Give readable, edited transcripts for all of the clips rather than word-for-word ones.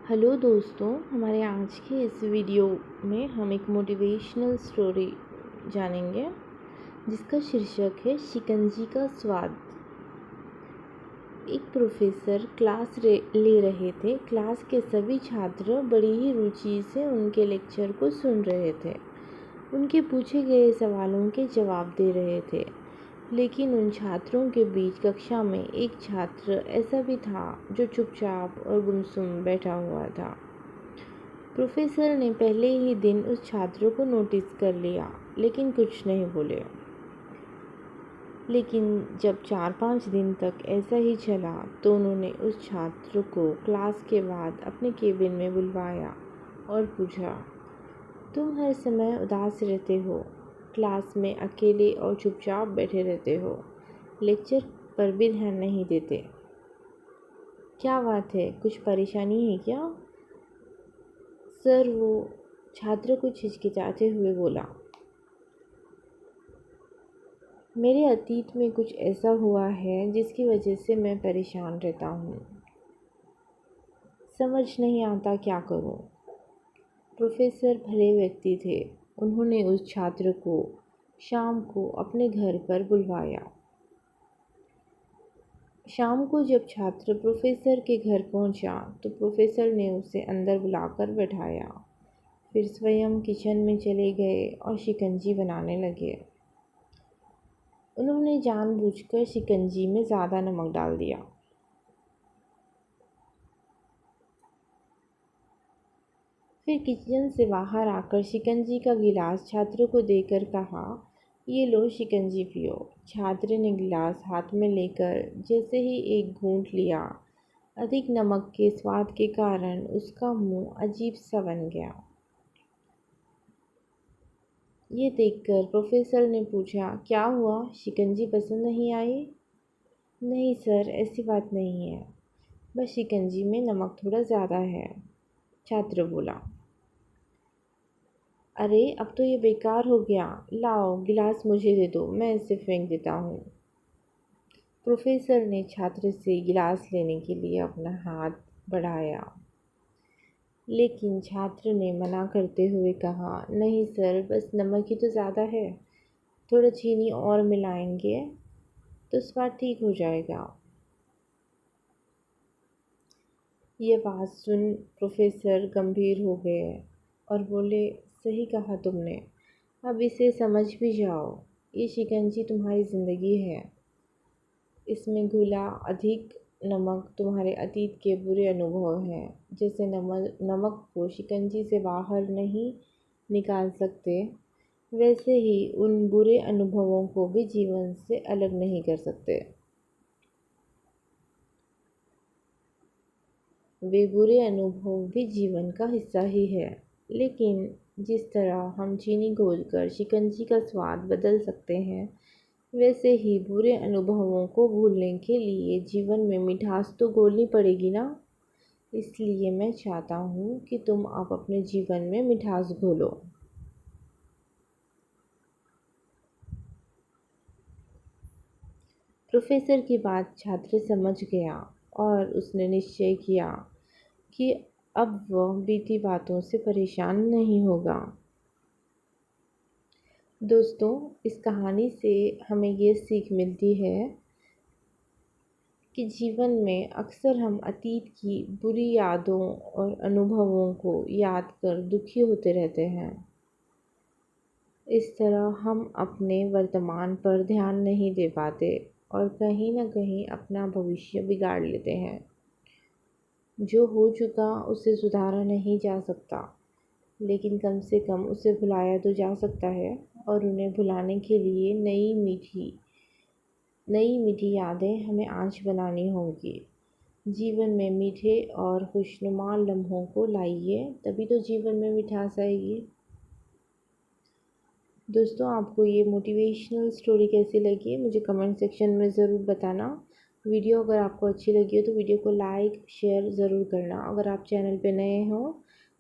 Hello दोस्तों, हमारे आज के इस वीडियो में हम एक मोटिवेशनल स्टोरी जानेंगे जिसका शीर्षक है शिकंजी का स्वाद। एक प्रोफेसर ले रहे थे। क्लास के सभी छात्र बड़ी ही रुचि से उनके लेक्चर को सुन रहे थे। उनके पूछे गए सवालों के जवाब दे रहे थे। लेकिन उन छात्रों के बीच कक्षा में एक छात्र ऐसा भी था जो चुपचाप और गुमसुम बैठा हुआ था। प्रोफेसर ने पहले ही दिन उस छात्र को नोटिस कर लिया, लेकिन कुछ नहीं बोले। लेकिन जब 4-5 दिन तक ऐसा ही चला तो उन्होंने उस छात्र को क्लास के बाद अपने केबिन में बुलवाया और पूछा, तुम हर समय उदास रहते हो, क्लास में अकेले और चुपचाप बैठे रहते हो, लेक्चर पर भी ध्यान नहीं देते। क्या बात है, कुछ परेशानी है क्या? सर, वो छात्र को हिचकिचाते हुए बोला, मेरे अतीत में कुछ ऐसा हुआ है जिसकी वजह से मैं परेशान रहता हूँ। समझ नहीं आता क्या करूँ। प्रोफेसर भले व्यक्ति थे। उन्होंने उस छात्र को शाम को अपने घर पर बुलवाया। शाम को जब छात्र प्रोफेसर के घर पहुंचा तो प्रोफेसर ने उसे अंदर बुलाकर बैठाया। फिर स्वयं किचन में चले गए और शिकंजी बनाने लगे। उन्होंने जानबूझकर शिकंजी में ज़्यादा नमक डाल दिया। फिर किचन से बाहर आकर शिकंजी का गिलास छात्र को देकर कहा, ये लो शिकंजी पियो। छात्र ने गिलास हाथ में लेकर जैसे ही एक घूंट लिया, अधिक नमक के स्वाद के कारण उसका मुंह अजीब सा बन गया। ये देखकर प्रोफेसर ने पूछा, क्या हुआ, शिकंजी पसंद नहीं आई? नहीं सर, ऐसी बात नहीं है, बस शिकंजी में नमक थोड़ा ज़्यादा है, छात्र बोला। अरे, अब तो ये बेकार हो गया। लाओ, गिलास मुझे दे दो, मैं इसे फेंक देता हूँ। प्रोफेसर ने छात्र से गिलास लेने के लिए अपना हाथ बढ़ाया, लेकिन छात्र ने मना करते हुए कहा, नहीं सर, बस नमक ही तो ज़्यादा है, थोड़ा चीनी और मिलाएंगे तो स्वाद ठीक हो जाएगा। ये बात सुन प्रोफेसर गंभीर हो गए और बोले, सही कहा तुमने, अब इसे समझ भी जाओ। ये शिकंजी तुम्हारी ज़िंदगी है। इसमें घुला अधिक नमक तुम्हारे अतीत के बुरे अनुभव हैं। जैसे नमक को शिकंजी से बाहर नहीं निकाल सकते, वैसे ही उन बुरे अनुभवों को भी जीवन से अलग नहीं कर सकते। वे बुरे अनुभव भी जीवन का हिस्सा ही है। लेकिन जिस तरह हम चीनी घोलकर शिकंजी का स्वाद बदल सकते हैं, वैसे ही बुरे अनुभवों को भूलने के लिए जीवन में मिठास तो घोलनी पड़ेगी ना। इसलिए मैं चाहता हूँ कि तुम अब अपने जीवन में मिठास घोलो। प्रोफेसर की बात छात्र समझ गया और उसने निश्चय किया कि अब वह बीती बातों से परेशान नहीं होगा। दोस्तों, इस कहानी से हमें ये सीख मिलती है कि जीवन में अक्सर हम अतीत की बुरी यादों और अनुभवों को याद कर दुखी होते रहते हैं। इस तरह हम अपने वर्तमान पर ध्यान नहीं दे पाते और कहीं न कहीं अपना भविष्य बिगाड़ लेते हैं। जो हो चुका उसे सुधारा नहीं जा सकता, लेकिन कम से कम उसे भुलाया तो जा सकता है। और उन्हें भुलाने के लिए नई मीठी यादें हमें आज बनानी होंगी। जीवन में मीठे और खुशनुमा लम्हों को लाइए, तभी तो जीवन में मिठास आएगी। दोस्तों, आपको ये मोटिवेशनल स्टोरी कैसी लगी मुझे कमेंट सेक्शन में ज़रूर बताना। वीडियो अगर आपको अच्छी लगी हो तो वीडियो को लाइक शेयर ज़रूर करना। अगर आप चैनल पे नए हो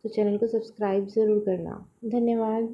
तो चैनल को सब्सक्राइब ज़रूर करना। धन्यवाद।